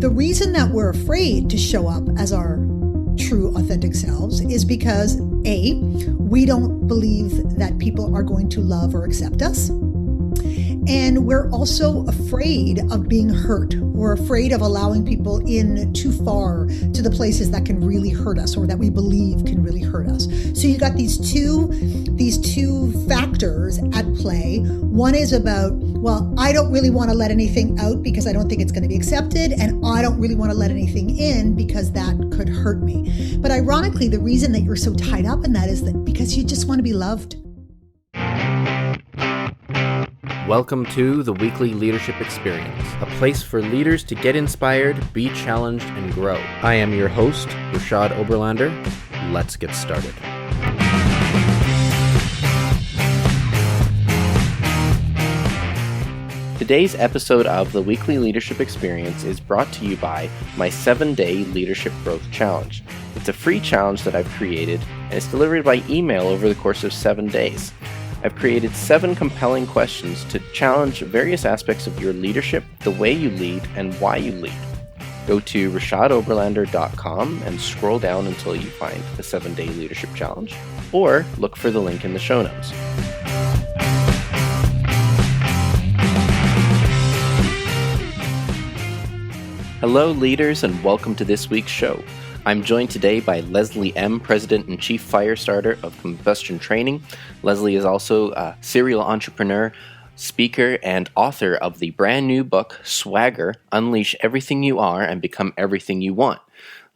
The reason that we're afraid to show up as our true, authentic selves is because A, we don't believe that people are going to love or accept us. And we're also afraid of being hurt. We're afraid of allowing people in too far to the places that can really hurt us or that we believe can really hurt us. So you got these two factors at play. One is about, well, I don't really want to let anything out because I don't think it's going to be accepted. And I don't really want to let anything in because that could hurt me. But ironically, the reason that you're so tied up in that is that because you just want to be loved. Welcome to the Weekly Leadership Experience, a place for leaders to get inspired, be challenged, and grow. I am your host, Rashad Oberlander. Let's get started. Today's episode of the Weekly Leadership Experience is brought to you by my 7-day Leadership Growth Challenge. It's a free challenge that I've created, and it's delivered by email over the course of 7 days. I've created 7 compelling questions to challenge various aspects of your leadership, the way you lead, and why you lead. Go to rashadoberlander.com and scroll down until you find the 7-day leadership challenge, or look for the link in the show notes. Hello, leaders, and welcome to this week's show. I'm joined today by Leslie Ehm, President and Chief Firestarter of Combustion Training. Leslie is also a serial entrepreneur, speaker, and author of the brand new book, Swagger, Unleash Everything You Are and Become Everything You Want.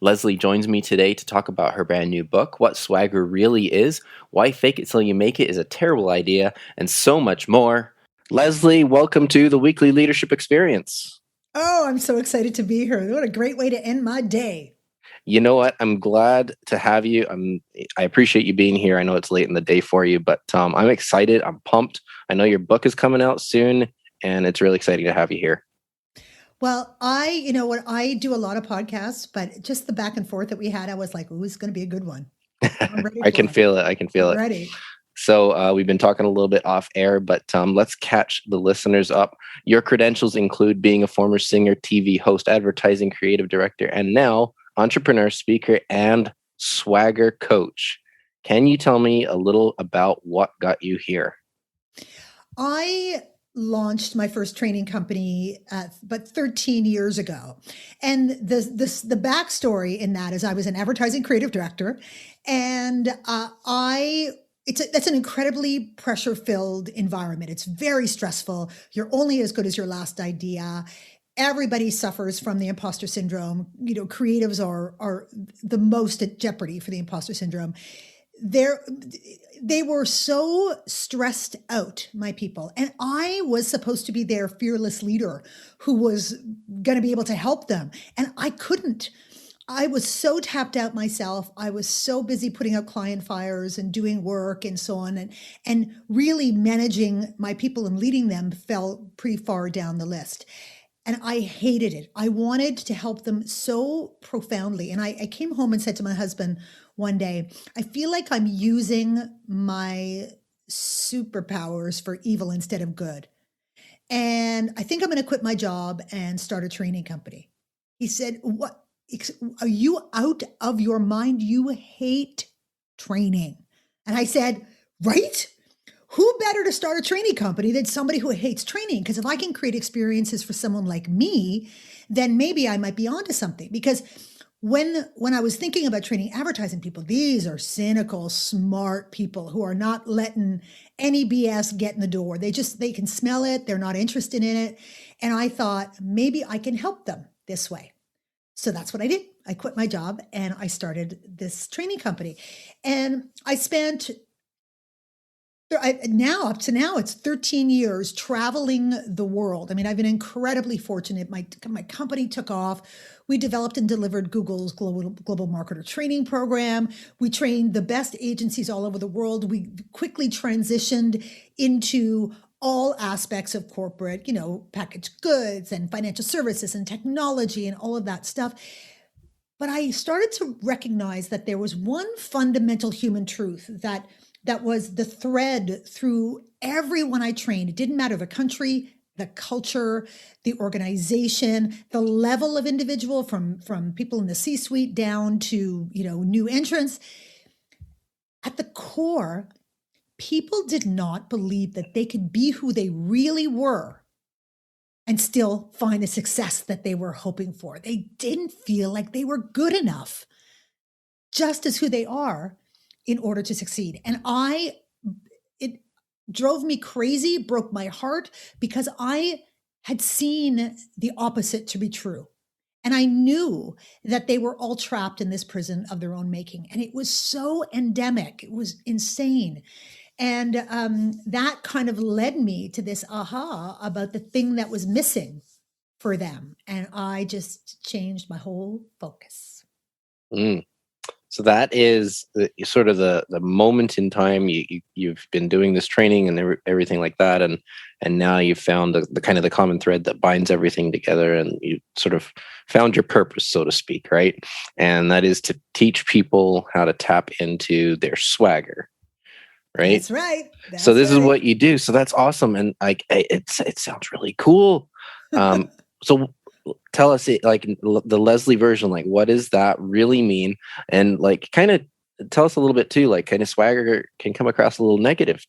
Leslie joins me today to talk about her brand new book, what swagger really is, why fake it till you make it is a terrible idea, and so much more. Leslie, welcome to the Weekly Leadership Experience. Oh, I'm so excited to be here. What a great way to end my day. You know what? I'm glad to have you. I appreciate you being here. I know it's late in the day for you, but I'm excited. I'm pumped. I know your book is coming out soon, and it's really exciting to have you here. Well, I do a lot of podcasts, but just the back and forth that we had, I was like, ooh, it's going to be a good one. I'm ready I can feel it. Ready. So we've been talking a little bit off air, but let's catch the listeners up. Your credentials include being a former singer, TV host, advertising creative director, and now entrepreneur, speaker, and swagger coach. Can you tell me a little about what got you here? I launched my first training company about 13 years ago. And the backstory in that is I was an advertising creative director, and that's an incredibly pressure-filled environment. It's very stressful. You're only as good as your last idea. Everybody suffers from the imposter syndrome. Creatives are the most at jeopardy for the imposter syndrome. They were so stressed out, my people. And I was supposed to be their fearless leader who was going to be able to help them. And I couldn't. I was so tapped out myself. I was so busy putting out client fires and doing work and so on. And really managing my people and leading them fell pretty far down the list. And I hated it. I wanted to help them so profoundly. And I came home and said to my husband one day, I feel like I'm using my superpowers for evil instead of good. And I think I'm going to quit my job and start a training company. He said, what? Are you out of your mind? You hate training. And I said, right? Who better to start a training company than somebody who hates training? Because if I can create experiences for someone like me, then maybe I might be onto something. Because when I was thinking about training advertising people, these are cynical, smart people who are not letting any BS get in the door. They can smell it. They're not interested in it. And I thought maybe I can help them this way. So that's what I did. I quit my job and I started this training company. And I spent up to now, it's 13 years traveling the world. I mean, I've been incredibly fortunate. My company took off. We developed and delivered Google's global marketer training program. We trained the best agencies all over the world. We quickly transitioned into all aspects of corporate, packaged goods and financial services and technology and all of that stuff. But I started to recognize that there was one fundamental human truth that was the thread through everyone I trained. It didn't matter the country, the culture, the organization, the level of individual from people in the C-suite down to, new entrants. At the core, people did not believe that they could be who they really were and still find the success that they were hoping for. They didn't feel like they were good enough just as who they are in order to succeed. And it drove me crazy, broke my heart, because I had seen the opposite to be true. And I knew that they were all trapped in this prison of their own making. And it was so endemic. It was insane. And that kind of led me to this aha about the thing that was missing for them. And I just changed my whole focus. Mm. So that is sort of the moment in time you've been doing this training and everything like that, and now you've found the kind of the common thread that binds everything together, and you sort of found your purpose, so to speak, right? And that is to teach people how to tap into their swagger, right? That's right. So this is what you do. So that's awesome, and it sounds really cool. So tell us like the Leslie version, like what does that really mean? And like kind of tell us a little bit too, like kind of swagger can come across a little negative.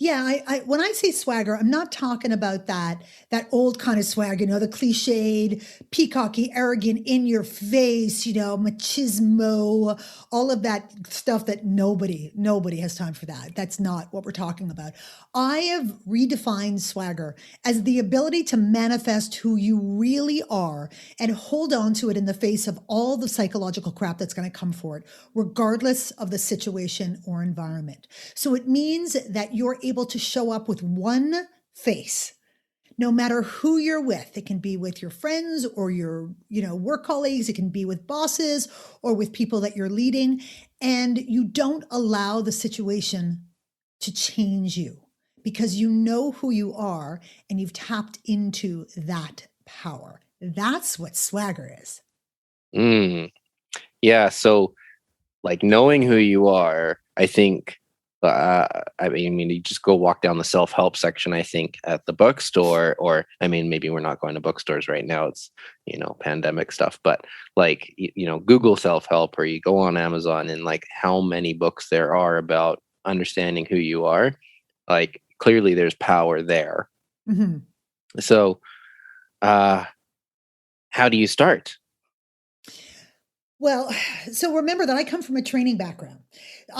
Yeah, I when I say swagger, I'm not talking about that old kind of swag, the cliched, peacocky, arrogant, in your face, machismo, all of that stuff that nobody has time for that. That's not what we're talking about. I have redefined swagger as the ability to manifest who you really are and hold on to it in the face of all the psychological crap that's going to come for it, regardless of the situation or environment. So it means that you're able to show up with one face, no matter who you're with. It can be with your friends or your, work colleagues. It can be with bosses or with people that you're leading. And you don't allow the situation to change you because you know who you are and you've tapped into that power. That's what swagger is. Yeah. So like knowing who you are, I think, I mean, you just go walk down the self-help section, I think, at the bookstore, or I mean, maybe we're not going to bookstores right now. It's, pandemic stuff, but like, Google self-help, or you go on Amazon, and like how many books there are about understanding who you are. Like clearly there's power there. Mm-hmm. So, how do you start? Well, so remember that I come from a training background.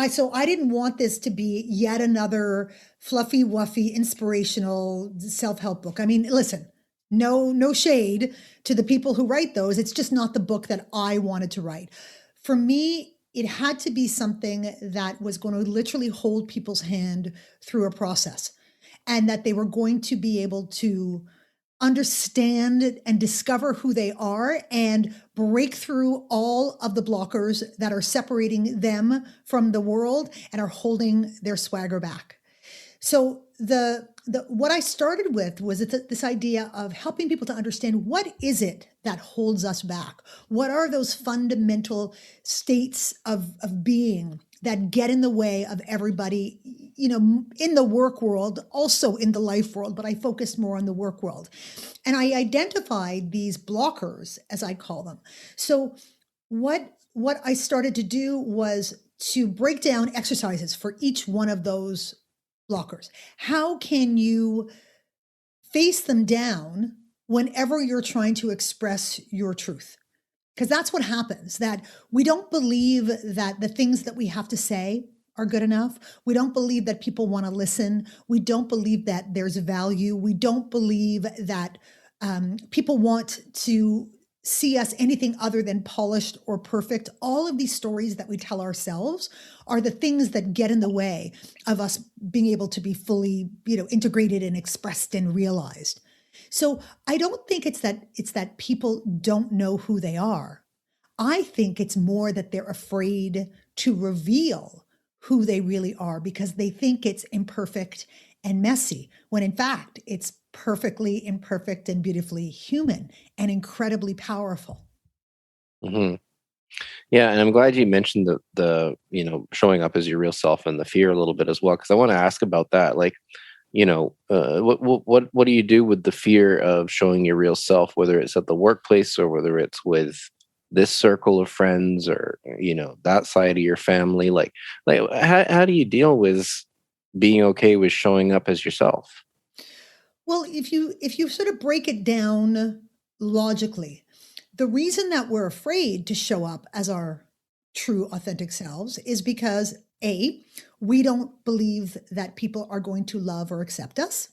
So I didn't want this to be yet another fluffy, wuffy, inspirational self-help book. I mean, listen, no shade to the people who write those. It's just not the book that I wanted to write. For me, it had to be something that was going to literally hold people's hand through a process, and that they were going to be able to understand and discover who they are and break through all of the blockers that are separating them from the world and are holding their swagger back. So the what I started with was this idea of helping people to understand, what is it that holds us back? What are those fundamental states of being that get in the way of everybody, in the work world, also in the life world, but I focused more on the work world. And I identified these blockers, as I call them. So what I started to do was to break down exercises for each one of those blockers. How can you face them down whenever you're trying to express your truth? Because that's what happens, that we don't believe that the things that we have to say are good enough. We don't believe that people want to listen. We don't believe that there's value. We don't believe that people want to see us anything other than polished or perfect. All of these stories that we tell ourselves are the things that get in the way of us being able to be fully, integrated and expressed and realized. So I don't think it's that people don't know who they are. I think it's more that they're afraid to reveal who they really are because they think it's imperfect and messy, when in fact it's perfectly imperfect and beautifully human and incredibly powerful. Mm-hmm. Yeah, and I'm glad you mentioned the showing up as your real self and the fear a little bit as well, because I want to ask about that. Like, what do you do with the fear of showing your real self, whether it's at the workplace or whether it's with this circle of friends or that side of your family? Like how do you deal with being okay with showing up as yourself? Well, if you sort of break it down logically, the reason that we're afraid to show up as our true authentic selves is because A, we don't believe that people are going to love or accept us.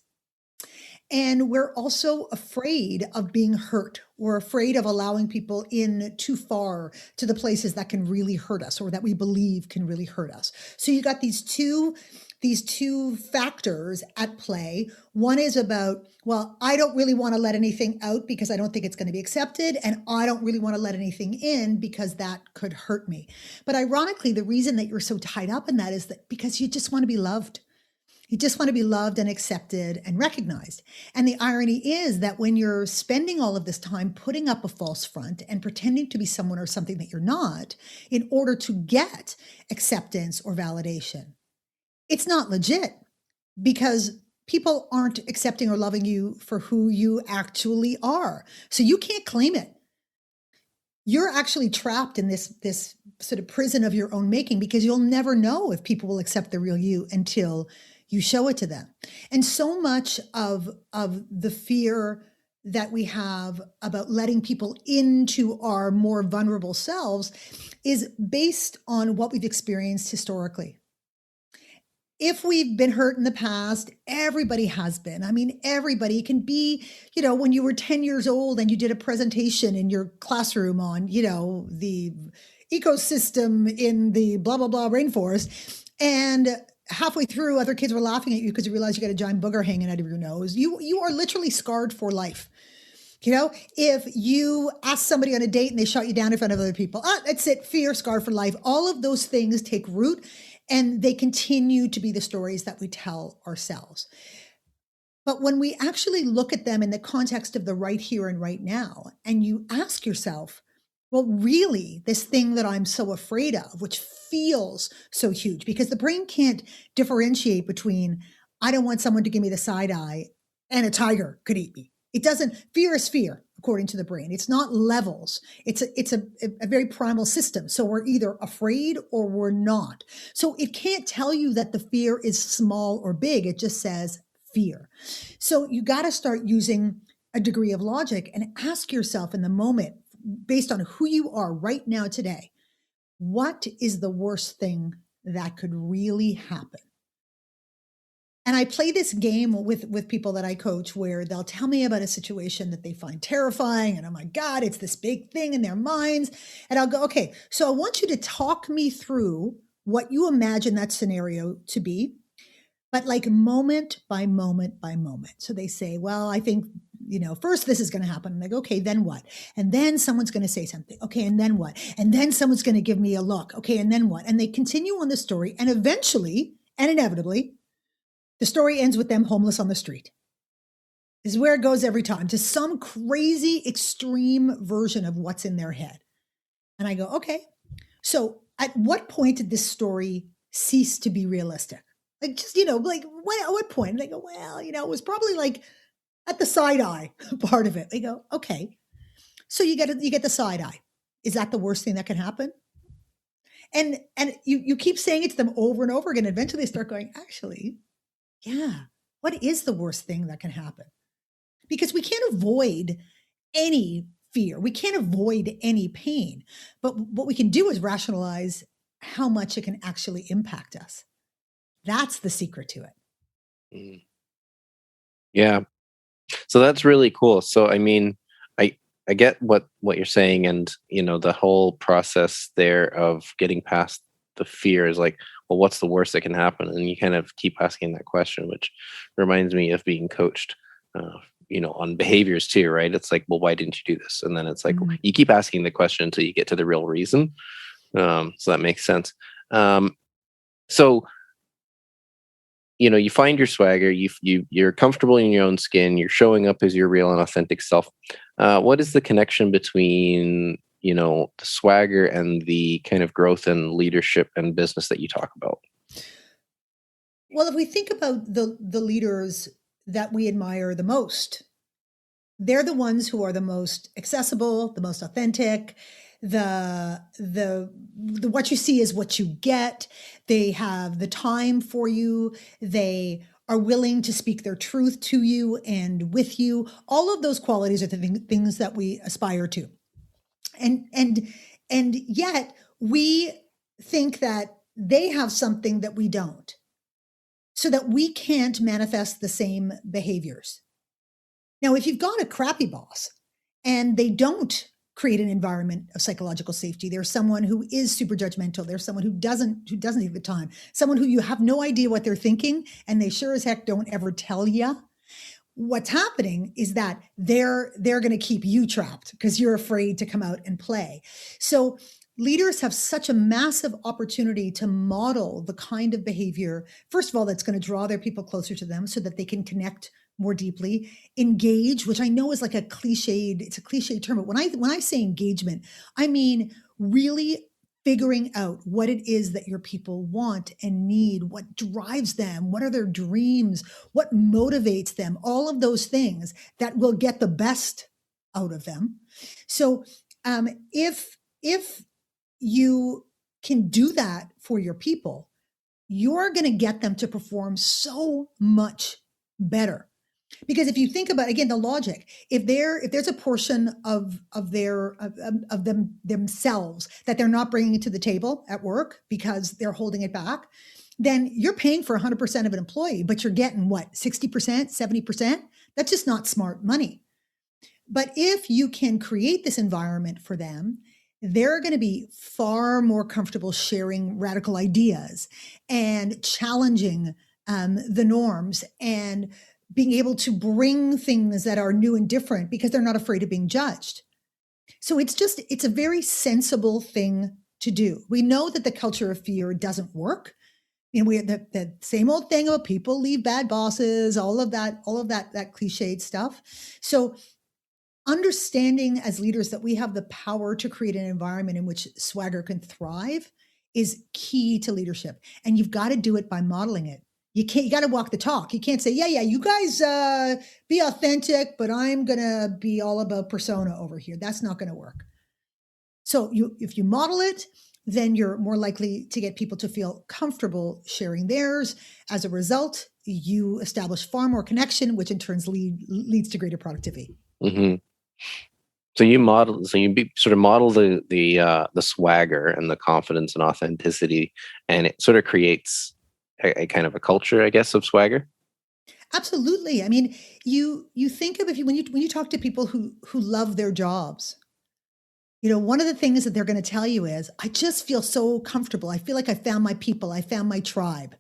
And we're also afraid of being hurt. We're afraid of allowing people in too far to the places that can really hurt us or that we believe can really hurt us. So you got these two factors at play. One is about, well, I don't really want to let anything out because I don't think it's going to be accepted, and I don't really want to let anything in because that could hurt me. But ironically, the reason that you're so tied up in that is that because you just want to be loved. You just want to be loved and accepted and recognized. And the irony is that when you're spending all of this time putting up a false front and pretending to be someone or something that you're not in order to get acceptance or validation, it's not legit because people aren't accepting or loving you for who you actually are. So you can't claim it. You're actually trapped in this sort of prison of your own making because you'll never know if people will accept the real you until you show it to them. And so much of the fear that we have about letting people into our more vulnerable selves is based on what we've experienced historically. If we've been hurt in the past, everybody has been. I mean, everybody can be, when you were 10 years old and you did a presentation in your classroom on, the ecosystem in the blah, blah, blah rainforest. And halfway through, other kids were laughing at you because you realized you got a giant booger hanging out of your nose. You are literally scarred for life. If you ask somebody on a date and they shut you down in front of other people, that's it, fear, scar for life. All of those things take root and they continue to be the stories that we tell ourselves. But when we actually look at them in the context of the right here and right now, and you ask yourself, well, really, this thing that I'm so afraid of, which feels so huge, because the brain can't differentiate between, I don't want someone to give me the side eye and a tiger could eat me. It doesn't, fear is fear, according to the brain. It's not levels. It's a very primal system. So we're either afraid or we're not. So it can't tell you that the fear is small or big. It just says fear. So you got to start using a degree of logic and ask yourself in the moment, based on who you are right now today, what is the worst thing that could really happen? And I play this game with people that I coach where they'll tell me about a situation that they find terrifying. And oh my God, it's this big thing in their minds. And I'll go, okay, so I want you to talk me through what you imagine that scenario to be, but like moment by moment by moment. So they say, well, I think, first this is going to happen. And they go, okay, then what? And then someone's going to say something. Okay, and then what? And then someone's going to give me a look. Okay, and then what? And they continue on the story. And eventually, and inevitably, the story ends with them homeless on the street. This is where it goes every time, to some crazy extreme version of what's in their head. And I go, okay, so at what point did this story cease to be realistic? Like, just, like, at what point? And they go, well, it was probably like at the side eye part of it. They go, okay, so you get the side eye. Is that the worst thing that can happen? And you keep saying it to them over and over again. Eventually they start going, actually, yeah, what is the worst thing that can happen? Because we can't avoid any fear. We can't avoid any pain. But what we can do is rationalize how much it can actually impact us. That's the secret to it. Mm. Yeah. So that's really cool. So I mean, I get what you're saying, and the whole process there of getting past the fear is like, well, what's the worst that can happen? And you kind of keep asking that question, which reminds me of being coached, on behaviors too, right? It's like, well, why didn't you do this? And then it's like, you keep asking the question until you get to the real reason. So that makes sense. So you find your swagger, you're comfortable in your own skin, you're showing up as your real and authentic self. What is the connection between the swagger and the kind of growth and leadership and business that you talk about? Well, if we think about the leaders that we admire the most, they're the ones who are the most accessible, the most authentic. The what you see is what you get. They have the time for you. They are willing to speak their truth to you and with you. All of those qualities are the things that we aspire to. And yet we think that they have something that we don't, so that we can't manifest the same behaviors. Now, if you've got a crappy boss and they don't create an environment of psychological safety, there's someone who is super judgmental, there's someone who doesn't take the time, someone who you have no idea what they're thinking, and they sure as heck don't ever tell you. What's happening is that they're going to keep you trapped because you're afraid to come out and play. So leaders have such a massive opportunity to model the kind of behavior, first of all, that's going to draw their people closer to them so that they can connect more deeply, engage, which I know is like it's a cliched term, but when I say engagement, I mean really figuring out what it is that your people want and need, what drives them, what are their dreams, what motivates them, all of those things that will get the best out of them. So if you can do that for your people, you're going to get them to perform so much better. Because if you think about, again, the logic, if there's a portion of themselves that they're not bringing to the table at work because they're holding it back, then you're paying for 100% of an employee, but you're getting what, 60%, 70%? That's just not smart money. But if you can create this environment for them, they're going to be far more comfortable sharing radical ideas and challenging the norms and being able to bring things that are new and different because they're not afraid of being judged. So it's a very sensible thing to do. We know that the culture of fear doesn't work. You know, we have the same old thing about people leave bad bosses, all of that cliched stuff. So understanding as leaders that we have the power to create an environment in which swagger can thrive is key to leadership. And you've got to do it by modeling it. You got to walk the talk. You can't say, yeah, you guys be authentic, but I'm going to be all about persona over here. That's not going to work. So if you model it, then you're more likely to get people to feel comfortable sharing theirs. As a result, you establish far more connection, which in turn leads to greater productivity. Mm-hmm. So you sort of model the swagger and the confidence and authenticity, and it sort of creates a kind of a culture, I guess, of swagger. Absolutely. I mean, you think of when you talk to people who love their jobs, you know, one of the things that they're going to tell you is, I just feel so comfortable. I feel like I found my people. I found my tribe.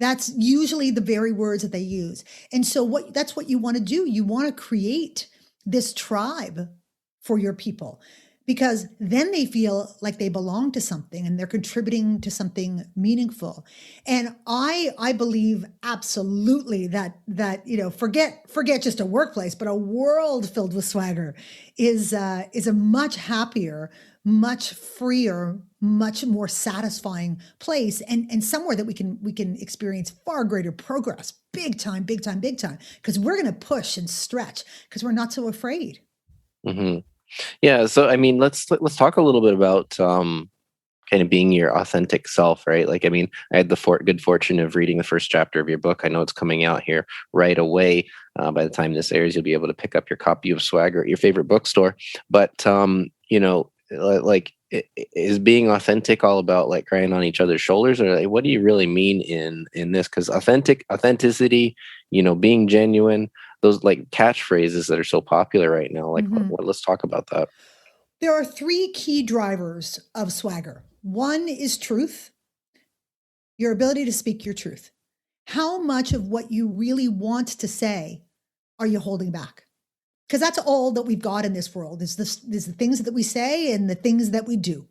That's usually the very words that they use. And so that's what you want to do. You want to create this tribe for your people, because then they feel like they belong to something and they're contributing to something meaningful. And I believe absolutely that you know, forget just a workplace, but a world filled with swagger is a much happier, much freer, much more satisfying place, and somewhere that we can experience far greater progress, big time, because we're going to push and stretch because we're not so afraid. Mm-hmm. Yeah. So, I mean, let's talk a little bit about kind of being your authentic self, right? Like, I mean, I had the good fortune of reading the first chapter of your book. I know it's coming out here right away. By the time this airs, you'll be able to pick up your copy of Swagger at your favorite bookstore. But you know, like, is being authentic all about like crying on each other's shoulders, or like, what do you really mean in this? Because authenticity, you know, being genuine, those like catchphrases that are so popular right now. Like, let's talk about that. There are three key drivers of swagger. One is truth, your ability to speak your truth. How much of what you really want to say are you holding back? Because that's all that we've got in this world is the things that we say and the things that we do.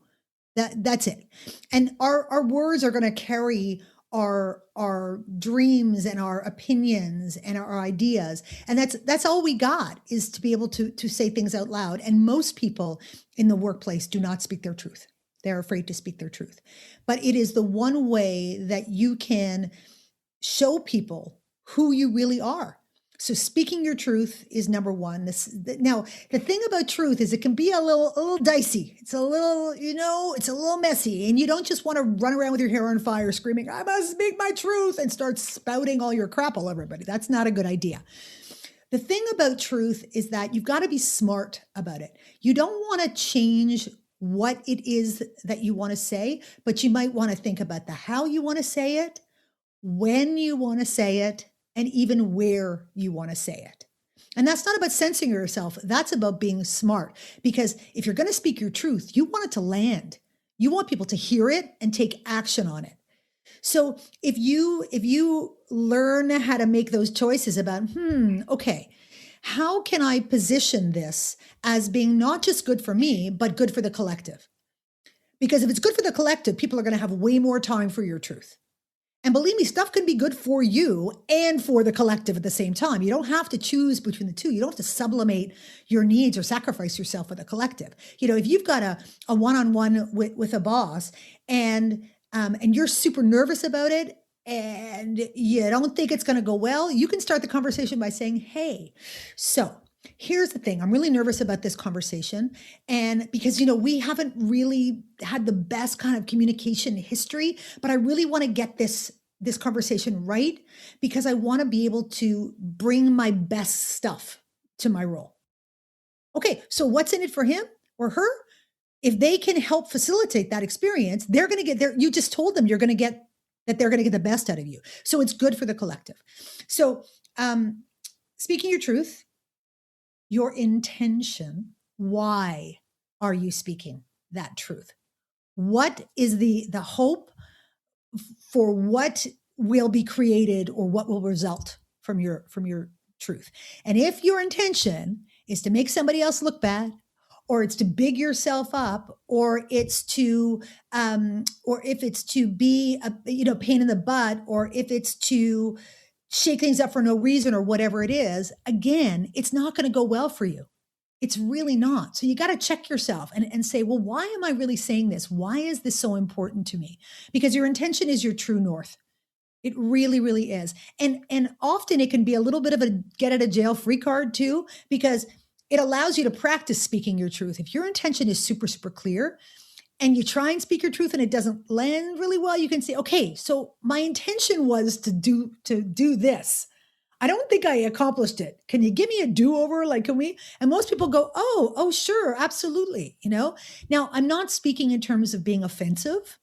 That's it. And our words are going to carry our dreams and our opinions and our ideas, and that's all we got, is to be able to say things out loud. And most people in the workplace do not speak their truth. They're afraid to speak their truth. But it is the one way that you can show people who you really are. So speaking your truth is number one. Now the thing about truth is it can be a little dicey. It's a little, it's a little messy, and you don't just want to run around with your hair on fire screaming, "I must speak my truth," and start spouting all your crap all over everybody. That's not a good idea. The thing about truth is that you've got to be smart about it. You don't want to change what it is that you want to say, but you might want to think about the how you want to say it, when you want to say it, and even where you want to say it. And that's not about censoring yourself. That's about being smart. Because if you're going to speak your truth, you want it to land. You want people to hear it and take action on it. So if you learn how to make those choices about, okay, how can I position this as being not just good for me, but good for the collective? Because if it's good for the collective, people are going to have way more time for your truth. And believe me, stuff can be good for you and for the collective at the same time. You don't have to choose between the two. You don't have to sublimate your needs or sacrifice yourself for the collective. If you've got a one-on-one with a boss and you're super nervous about it and you don't think it's going to go well, you can start the conversation by saying, "Hey, so here's the thing. I'm really nervous about this conversation. And because, we haven't really had the best kind of communication history, but I really want to get this conversation right because I want to be able to bring my best stuff to my role." Okay, so what's in it for him or her? If they can help facilitate that experience, they're going to get there. You just told them they're going to get the best out of you. So it's good for the collective. So speaking your truth, your intention, why are you speaking that truth? What is the hope for what will be created or what will result from your truth? And if your intention is to make somebody else look bad, or it's to big yourself up, or it's to or if it's to be a pain in the butt, or if it's to shake things up for no reason or whatever it is, again, it's not going to go well for you. It's really not. So you got to check yourself and say, well, why am I really saying this? Why is this so important to me? Because your intention is your true north. It really, really is. And often it can be a little bit of a get out of jail free card too, because it allows you to practice speaking your truth. If your intention is super, super clear, and you try and speak your truth and it doesn't land really well, you can say, "Okay, so my intention was to do this. I don't think I accomplished it. Can you give me a do-over? Like, can we?" And most people go, oh, sure, absolutely. Now, I'm not speaking in terms of being offensive,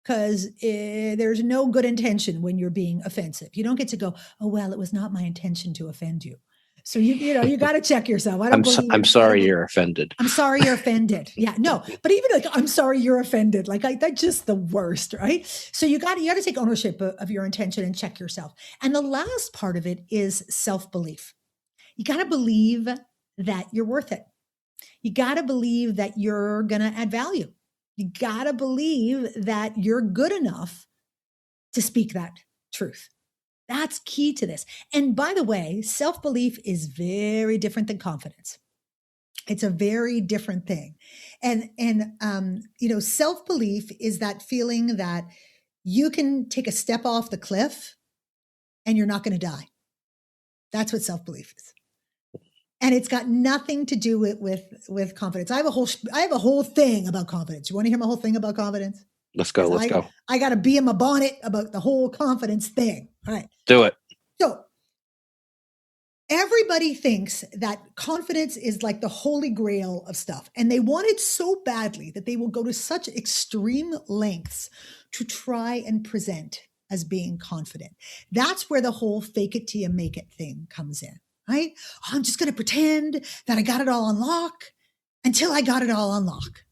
because there's no good intention when you're being offensive. You don't get to go, "Oh, well, it was not my intention to offend you." So you got to check yourself. I'm sorry you're offended. I'm sorry you're offended. Yeah, no, but even like, "I'm sorry you're offended." Like that's just the worst, right? So you got to take ownership of your intention and check yourself. And the last part of it is self-belief. You got to believe that you're worth it. You got to believe that you're going to add value. You got to believe that you're good enough to speak that truth. That's key to this. And by the way, self-belief is very different than confidence. It's a very different thing. And self-belief is that feeling that you can take a step off the cliff and you're not going to die. That's what self-belief is. And it's got nothing to do with confidence. I have a whole thing about confidence. You want to hear my whole thing about confidence? Let's go. I got to be in my bonnet about the whole confidence thing. All right. Do it. So everybody thinks that confidence is like the holy grail of stuff. And they want it so badly that they will go to such extreme lengths to try and present as being confident. That's where the whole fake it till you make it thing comes in, right? I'm just going to pretend that I got it all on lock until I got it all on lock.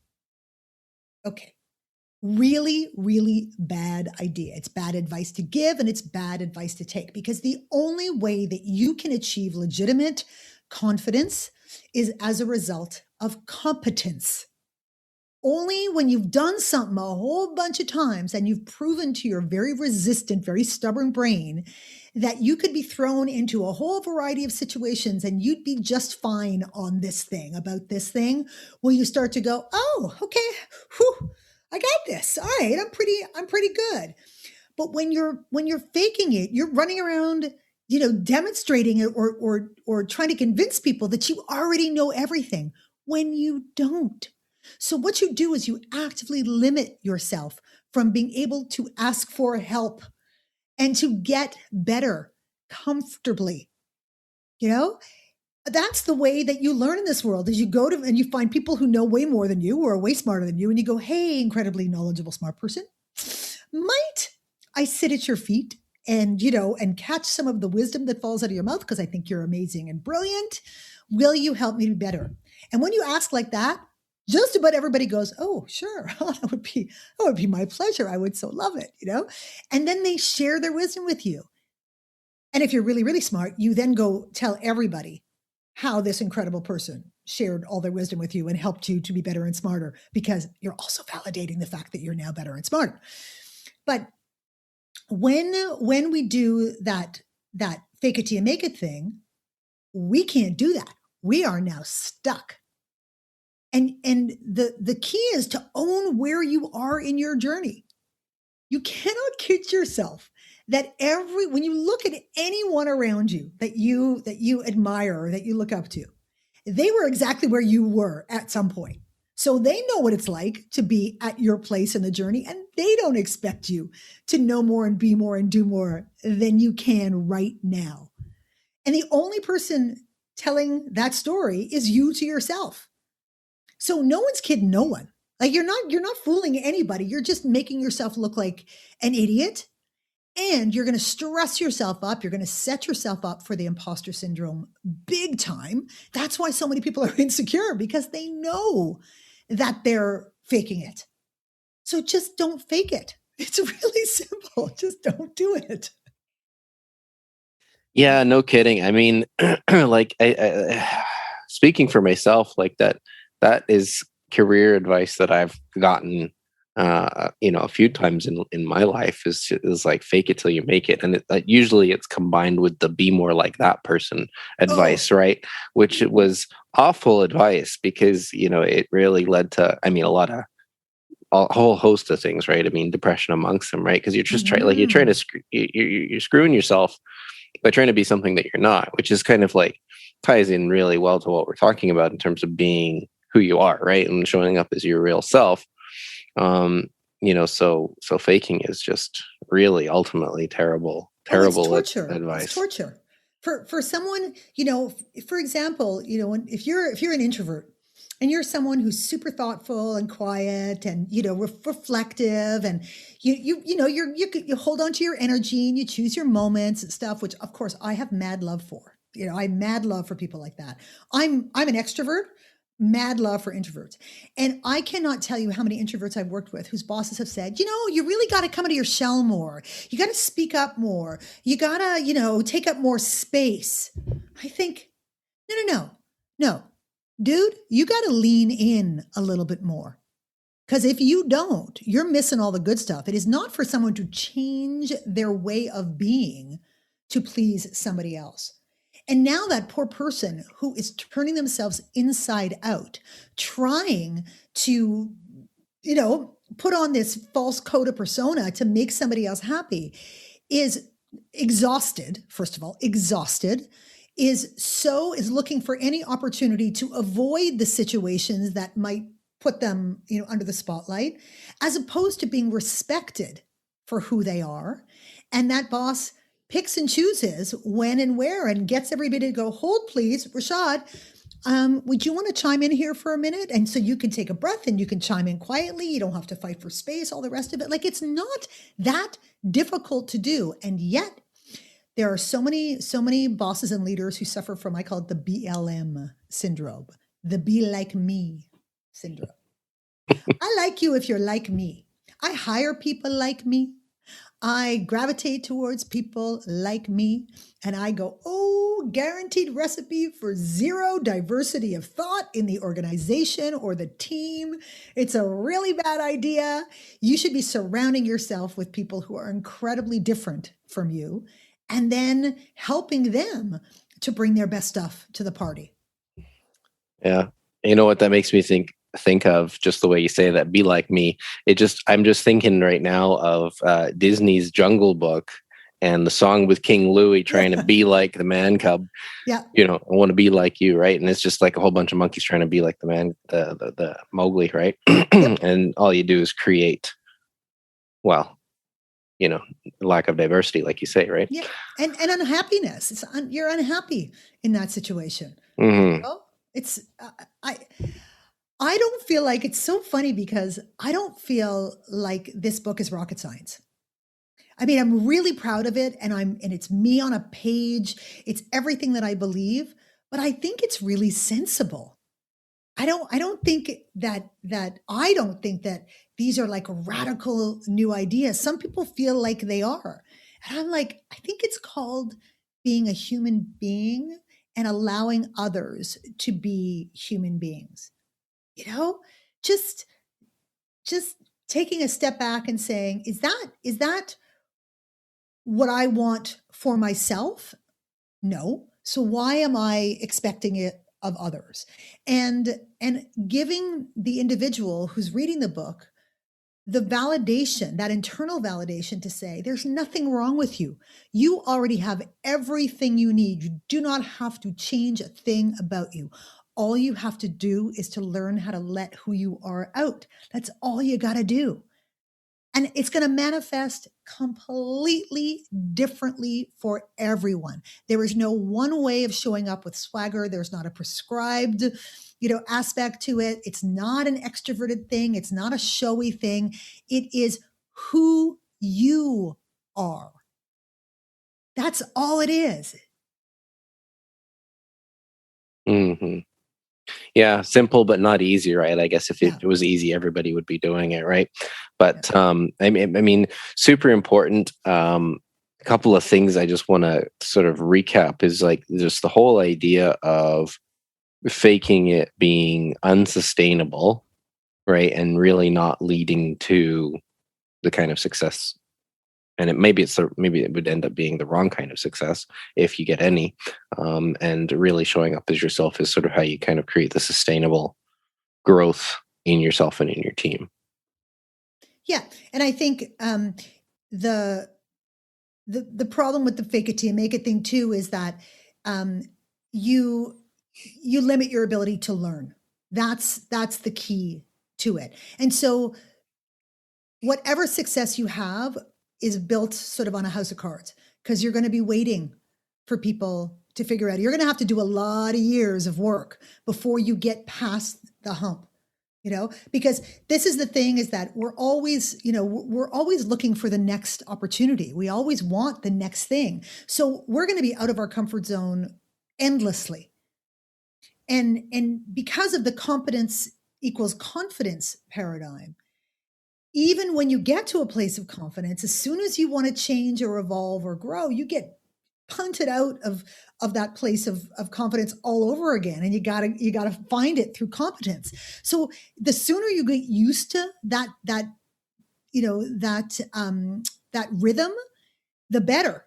Okay. Really, really bad idea. It's bad advice to give and it's bad advice to take, because the only way that you can achieve legitimate confidence is as a result of competence. Only when you've done something a whole bunch of times and you've proven to your very resistant, very stubborn brain that you could be thrown into a whole variety of situations and you'd be just fine on this thing, about this thing, will you start to go, "Oh, okay, whew, I got this. All right, I'm pretty good." But when you're faking it, you're running around, demonstrating it or trying to convince people that you already know everything when you don't. So what you do is you actively limit yourself from being able to ask for help and to get better comfortably. You know, that's the way that you learn in this world is you go to and you find people who know way more than you or are way smarter than you and you go, "Hey, incredibly knowledgeable smart person, might I sit at your feet and, and catch some of the wisdom that falls out of your mouth because I think you're amazing and brilliant. Will you help me be better?" And when you ask like that, just about everybody goes, "Oh, sure. That would be my pleasure. I would so love it." And then they share their wisdom with you. And if you're really, really smart, you then go tell everybody how this incredible person shared all their wisdom with you and helped you to be better and smarter because you're also validating the fact that you're now better and smarter. But when we do that fake it till you make it thing, we can't do that. We are now stuck. And the key is to own where you are in your journey. You cannot kid yourself that when you look at anyone around you that you admire or that you look up to, they were exactly where you were at some point. So they know what it's like to be at your place in the journey, and they don't expect you to know more and be more and do more than you can right now. And the only person telling that story is you to yourself. So no one's kidding no one. Like you're not fooling anybody. You're just making yourself look like an idiot, and you're going to stress yourself up. You're going to set yourself up for the imposter syndrome big time. That's why so many people are insecure because they know that they're faking it. So just don't fake it. It's really simple. Just don't do it. Yeah, no kidding. I mean, like speaking for myself, like that is career advice that I've gotten a few times in my life is like fake it till you make it, and usually it's combined with the be more like that person Oh, advice, right? Which it was awful advice because it really led to, I mean, a whole host of things, right? I mean, depression amongst them, right? Because you're just trying, like, you're trying to mm, you're screwing yourself by trying to be something that you're not, which is kind of like ties in really well to what we're talking about in terms of being who you are, right? And showing up as your real self. Um, so faking is just really ultimately terrible, oh, it's terrible torture. It's advice. torture for someone. For example, if you're an introvert and you're someone who's super thoughtful and quiet and reflective and you hold on to your energy and you choose your moments and stuff, which of course I have mad love for. I have mad love for people like that. I'm an extrovert, mad love for introverts. And I cannot tell you how many introverts I've worked with whose bosses have said, you really got to come into your shell more. You got to speak up more. You got to, take up more space. I think, no, no, no, no. Dude, you got to lean in a little bit more. Because if you don't, you're missing all the good stuff. It is not for someone to change their way of being to please somebody else. And now that poor person who is turning themselves inside out, trying to, put on this false coat of persona to make somebody else happy is exhausted, first of all, exhausted, is looking for any opportunity to avoid the situations that might put them, under the spotlight, as opposed to being respected for who they are. And that boss picks and chooses when and where and gets everybody to go, "Hold, please, Rashad. Would you want to chime in here for a minute?" And so you can take a breath and you can chime in quietly. You don't have to fight for space, all the rest of it. Like it's not that difficult to do. And yet there are so many bosses and leaders who suffer from, I call it the BLM syndrome, the be like me syndrome. I like you if you're like me. I hire people like me. I gravitate towards people like me. And I go, "Oh, guaranteed recipe for zero diversity of thought in the organization or the team. It's a really bad idea. You should be surrounding yourself with people who are incredibly different from you and then helping them to bring their best stuff to the party." Yeah. You know what that makes me think? think of just the way you say that, be like me. I'm just thinking right now of Disney's Jungle Book and the song with King Louie trying to be like the man cub. Yeah. I want to be like you, right? And it's just like a whole bunch of monkeys trying to be like the man, the Mowgli, right? Yep. And all you do is create, well, lack of diversity, like you say, right? Yeah. And unhappiness. You're unhappy in that situation. Mm-hmm. Oh, it's I I don't feel like it's so funny because I don't feel like this book is rocket science. I mean, I'm really proud of it and it's me on a page. It's everything that I believe, but I think it's really sensible. I don't think I don't think that these are like radical new ideas. Some people feel like they are. And I'm like, I think it's called being a human being and allowing others to be human beings. You know, just just taking a step back and saying, is that what I want for myself? No. So why am I expecting it of others? And giving the individual who's reading the book the validation, that internal validation to say, there's nothing wrong with you. You already have everything you need. You do not have to change a thing about you. All you have to do is to learn how to let who you are out. That's all you got to do. And it's going to manifest completely differently for everyone. There is no one way of showing up with swagger. There's not a prescribed, aspect to it. It's not an extroverted thing. It's not a showy thing. It is who you are. That's all it is. Mm-hmm. Yeah, simple but not easy, right? I guess if it Yeah. was easy, everybody would be doing it, right? But Yeah. I mean, super important. A couple of things I just want to sort of recap is like just the whole idea of faking it being unsustainable, right? And really not leading to the kind of success. And maybe it would end up being the wrong kind of success if you get any. And really showing up as yourself is sort of how you kind of create the sustainable growth in yourself and in your team. Yeah. And I think the the problem with the fake it till you make it thing too is that um, you you limit your ability to learn. That's the key to it. And so whatever success you have is built sort of on a house of cards because you're going to be waiting for people to figure out. You're going to have to do a lot of years of work before you get past the hump. Because this is the thing is that we're always looking for the next opportunity. We always want the next thing. So we're going to be out of our comfort zone endlessly. And because of the competence equals confidence paradigm, even when you get to a place of confidence, as soon as you want to change or evolve or grow, you get punted out of that place of confidence all over again. And you gotta find it through competence. So the sooner you get used to that rhythm, the better.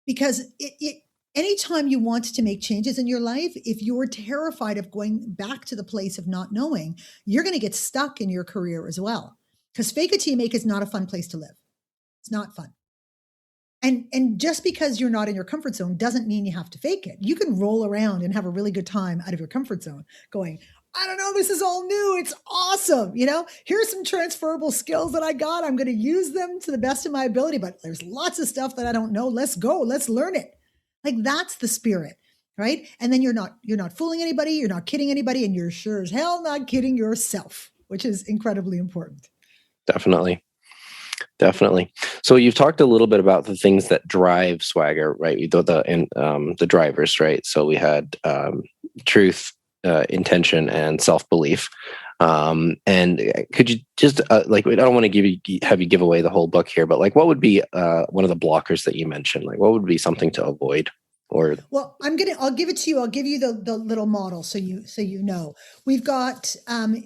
Because it anytime you want to make changes in your life, if you're terrified of going back to the place of not knowing, you're going to get stuck in your career as well. Because fake it till you make is not a fun place to live. It's not fun. And just because you're not in your comfort zone doesn't mean you have to fake it. You can roll around and have a really good time out of your comfort zone going, I don't know, this is all new. It's awesome. Here's some transferable skills that I got. I'm going to use them to the best of my ability, but there's lots of stuff that I don't know. Let's go. Let's learn it. Like that's the spirit, right? And then you're not fooling anybody, you're not kidding anybody, and you're sure as hell not kidding yourself, which is incredibly important. Definitely. Definitely. So you've talked a little bit about the things that drive swagger, right? The drivers, right? So we had truth, intention, and self-belief. And could you just I don't want to have you give away the whole book here, but like, what would be one of the blockers that you mentioned? Like, what would be something to avoid? Or Well, I'll give it to you. I'll give you the little model so you know. We've got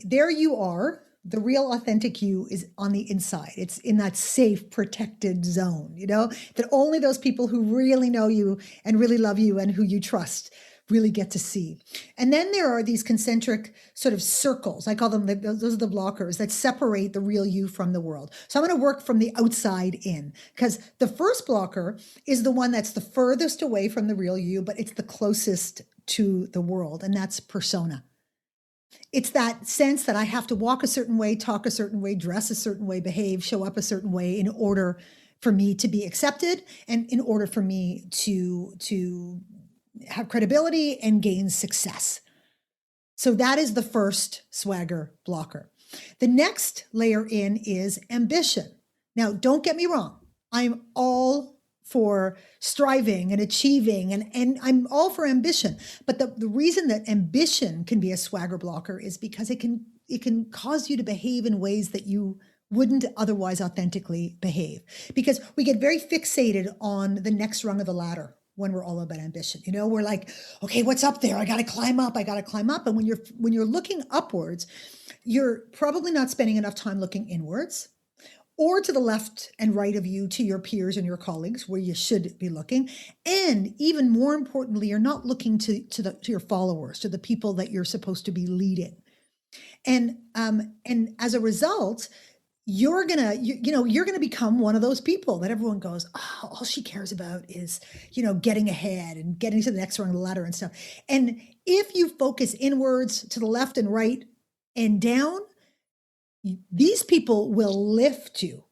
there you are. The real authentic you is on the inside. It's in that safe, protected zone, that only those people who really know you and really love you and who you trust really get to see. And then there are these concentric sort of circles. I call them, those are the blockers that separate the real you from the world. So I'm going to work from the outside in, because the first blocker is the one that's the furthest away from the real you, but it's the closest to the world, and that's persona. It's that sense that I have to walk a certain way, talk a certain way, dress a certain way, behave, show up a certain way in order for me to be accepted and in order for me to have credibility and gain success. So that is the first swagger blocker. The next layer in is ambition. Now, don't get me wrong. I'm all for striving and achieving, and I'm all for ambition. But the reason that ambition can be a swagger blocker is because it can cause you to behave in ways that you wouldn't otherwise authentically behave, because we get very fixated on the next rung of the ladder when we're all about ambition. We're like, okay, what's up there? I got to climb up. And when you're looking upwards, you're probably not spending enough time looking inwards or to the left and right of you, to your peers and your colleagues, where you should be looking. And even more importantly, you're not looking to your followers, to the people that you're supposed to be leading. And as a result, you're gonna become one of those people that everyone goes, oh, all she cares about is, getting ahead and getting to the next rung of the ladder and stuff. And if you focus inwards, to the left and right and down, these people will lift you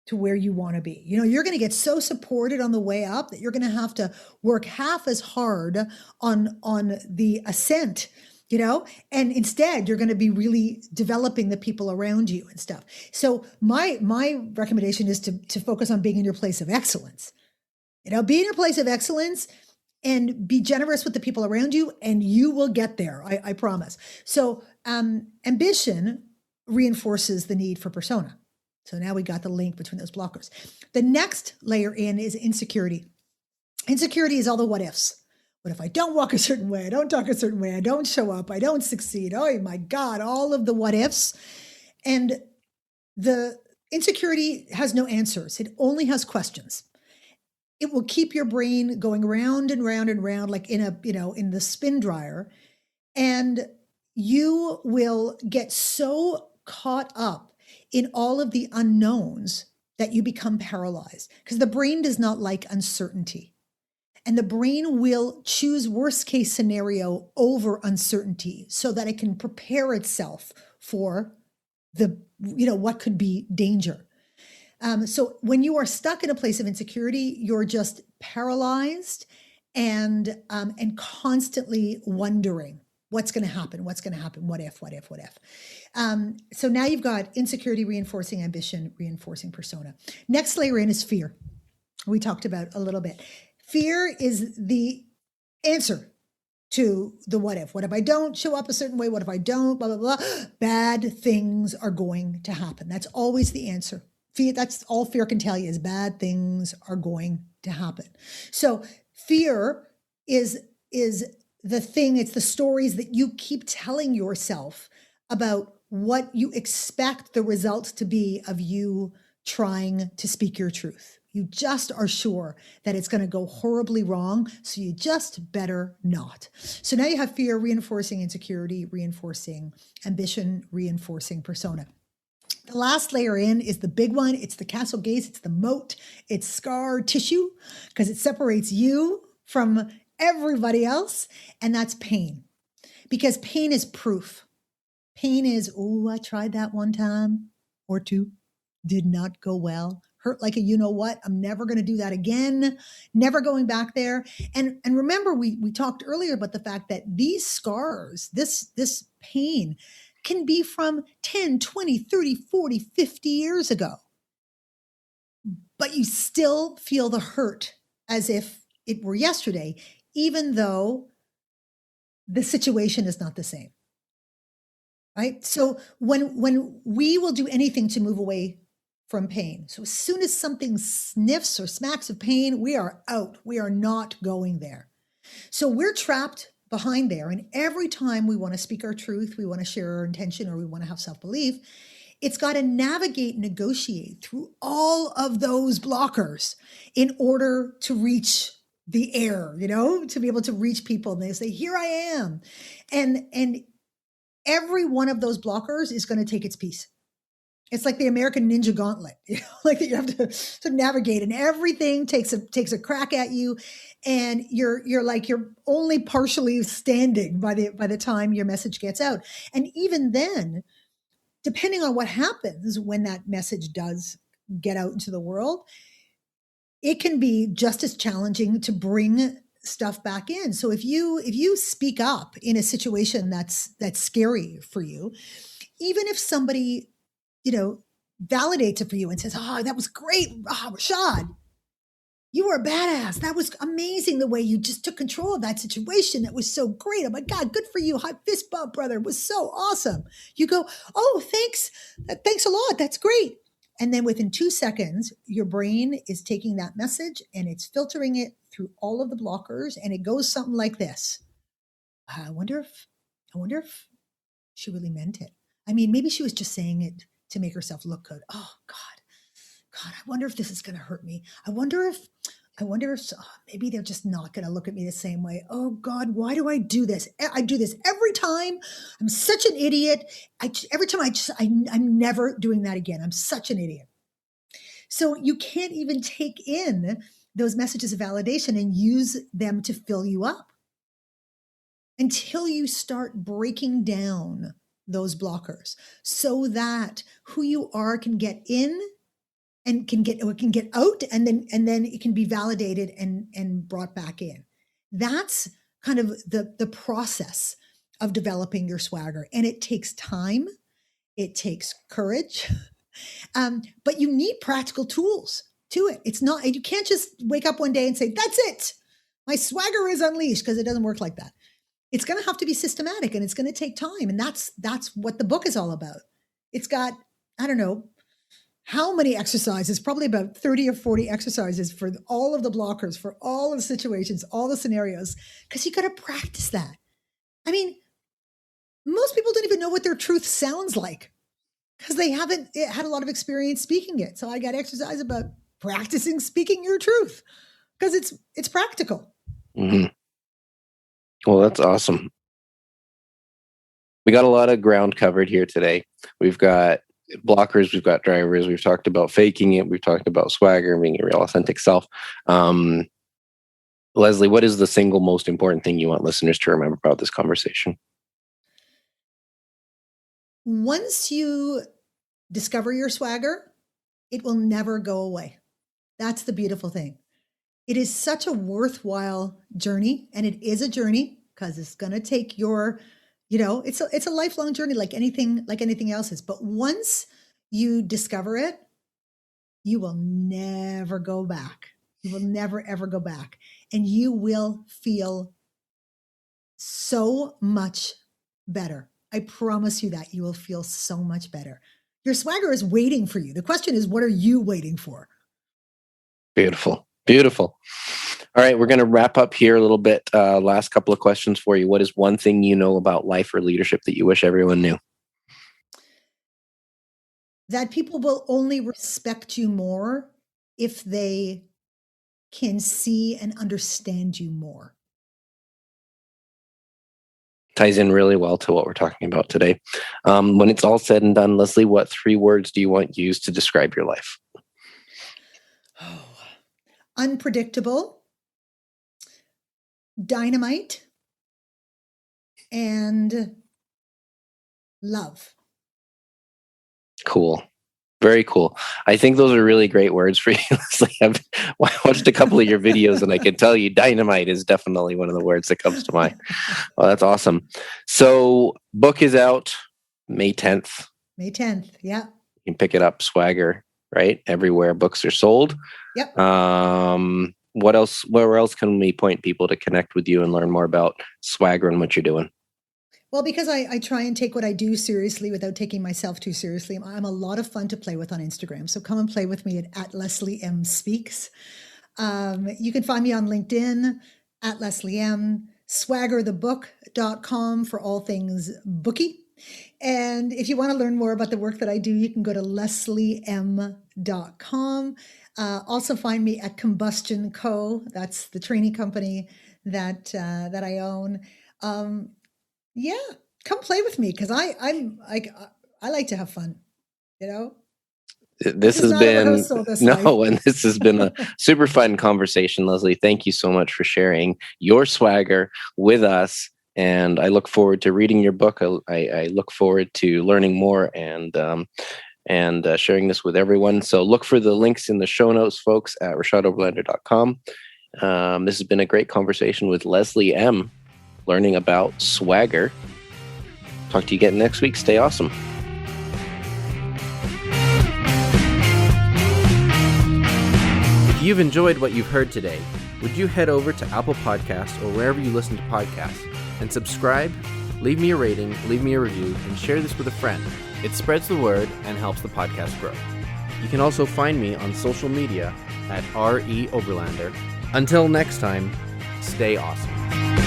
to where you want to be. You're going to get so supported on the way up that you're going to have to work half as hard on the ascent, and instead you're going to be really developing the people around you and stuff. So my recommendation is to focus on being in your place of excellence. Be in your place of excellence and be generous with the people around you, and you will get there. I promise. So ambition reinforces the need for persona. So now we got the link between those blockers. The next layer in is insecurity. Insecurity is all the what ifs. What if I don't walk a certain way? I don't talk a certain way. I don't show up. I don't succeed. Oh my God, all of the what ifs. And the insecurity has no answers. It only has questions. It will keep your brain going round and round and round, like in the spin dryer. And you will get so caught up in all of the unknowns that you become paralyzed, because the brain does not like uncertainty. And the brain will choose worst case scenario over uncertainty so that it can prepare itself for what could be danger. So when you are stuck in a place of insecurity, you're just paralyzed and constantly wondering what's going to happen, what if. So now you've got insecurity reinforcing ambition, reinforcing persona. Next layer in is fear. We talked about a little bit. Fear is the answer to the what if. What if I don't show up a certain way? What if I don't, blah, blah, blah. Bad things are going to happen. That's always the answer. Fear, that's all fear can tell you, is bad things are going to happen. So fear is the thing, it's the stories that you keep telling yourself about what you expect the result to be of you trying to speak your truth. You just are sure that it's going to go horribly wrong, so you just better not. So now you have fear reinforcing insecurity, reinforcing ambition, reinforcing persona. The last layer in is the big one. It's the castle gaze, it's the moat, it's scar tissue, because it separates you from everybody else, and that's pain. Because pain is proof. Pain is, oh, I tried that one time or two, did not go well. Hurt like a you-know-what. I'm never going to do that again. Never going back there. And remember, we talked earlier about the fact that these scars, this pain can be from 10, 20, 30, 40, 50 years ago. But you still feel the hurt as if it were yesterday, even though the situation is not the same. Right? So when we will do anything to move away from pain. So as soon as something sniffs or smacks of pain, we are out. We are not going there. So we're trapped behind there. And every time we want to speak our truth, we want to share our intention, or we want to have self-belief, it's got to navigate, negotiate through all of those blockers in order to reach the air, to be able to reach people. And they say, here I am. And every one of those blockers is going to take its piece. It's like the American Ninja Gauntlet, like that you have to navigate, and everything takes a crack at you, and you're only partially standing by the time your message gets out. And even then, depending on what happens when that message does get out into the world, it can be just as challenging to bring stuff back in. So if you speak up in a situation that's scary for you, even if somebody validates it for you and says, "Oh, that was great, Rashad, you were a badass. That was amazing the way you just took control of that situation. That was so great. Oh my God, good for you. High fist bump, brother. It was so awesome." You go, "Oh, thanks. Thanks a lot. That's great." And then within 2 seconds, your brain is taking that message and it's filtering it through all of the blockers. And it goes something like this. I wonder if she really meant it. I mean, maybe she was just saying it to make herself look good. Oh God, I wonder if this is going to hurt me. I wonder if maybe they're just not going to look at me the same way. Oh God, why do I do this? I do this every time. I'm such an idiot. Every time I'm never doing that again. I'm such an idiot. So you can't even take in those messages of validation and use them to fill you up until you start breaking down those blockers so that who you are can get in and can get out, and then it can be validated and brought back in. That's kind of the process of developing your swagger, and it takes time, it takes courage, but you need practical tools to it. It's not, you can't just wake up one day and say, "That's it, my swagger is unleashed," because it doesn't work like that. It's going to have to be systematic, and it's going to take time, and that's what the book is all about. It's got, I don't know how many exercises, probably about 30 or 40 exercises for all of the blockers, for all of the situations, all the scenarios, because you got to practice that. I mean, most people don't even know what their truth sounds like because they haven't had a lot of experience speaking it. So I got exercise about practicing speaking your truth because it's practical. Mm-hmm. Well, that's awesome. We got a lot of ground covered here today. We've got blockers, we've got drivers, we've talked about faking it, we've talked about swagger, being your real authentic self. Leslie, what is the single most important thing you want listeners to remember about this conversation? Once you discover your swagger, it will never go away. That's the beautiful thing. It is such a worthwhile journey, and it is a journey because it's going to take your, it's a lifelong journey, like anything else is. But once you discover it, you will never go back. You will never ever go back, and you will feel so much better. I promise you that you will feel so much better. Your swagger is waiting for you. The question is, what are you waiting for? Beautiful. Beautiful. All right, we're going to wrap up here a little bit. Last couple of questions for you. What is one thing you know about life or leadership that you wish everyone knew? That people will only respect you more if they can see and understand you more. Ties in really well to what we're talking about today. When it's all said and done, Leslie, what 3 words do you want used to describe your life? Oh, unpredictable, dynamite, and love. Cool. Very cool. I think those are really great words for you. Leslie. I've watched a couple of your videos and I can tell you dynamite is definitely one of the words that comes to mind. Well, that's awesome. So book is out May 10th. May 10th. Yeah. You can pick it up, Swagger, right? Everywhere books are sold. Yep. What else? Where else can we point people to connect with you and learn more about Swagger and what you're doing? Well, because I try and take what I do seriously without taking myself too seriously. I'm a lot of fun to play with on Instagram. So come and play with me at Leslie Ehm Speaks. You can find me on LinkedIn at Leslie Ehm, swaggerthebook.com for all things booky. And if you want to learn more about the work that I do, you can go to leslieehm.com. Also find me at Combustion Co. That's the training company that I own. Yeah, come play with me because I like to have fun, you know? This This is has not a been rehearsal, this life. and this has been a super fun conversation, Leslie. Thank you so much for sharing your swagger with us. And I look forward to reading your book. I look forward to learning more and sharing this with everyone. So look for the links in the show notes, folks, at rashadoverlander.com. This has been a great conversation with Leslie Ehm, learning about swagger. Talk to you again next week. Stay awesome. If you've enjoyed what you've heard today, would you head over to Apple Podcasts or wherever you listen to podcasts and subscribe, leave me a rating, leave me a review, and share this with a friend. It spreads the word and helps the podcast grow. You can also find me on social media at RE Overlander. Until next time, stay awesome.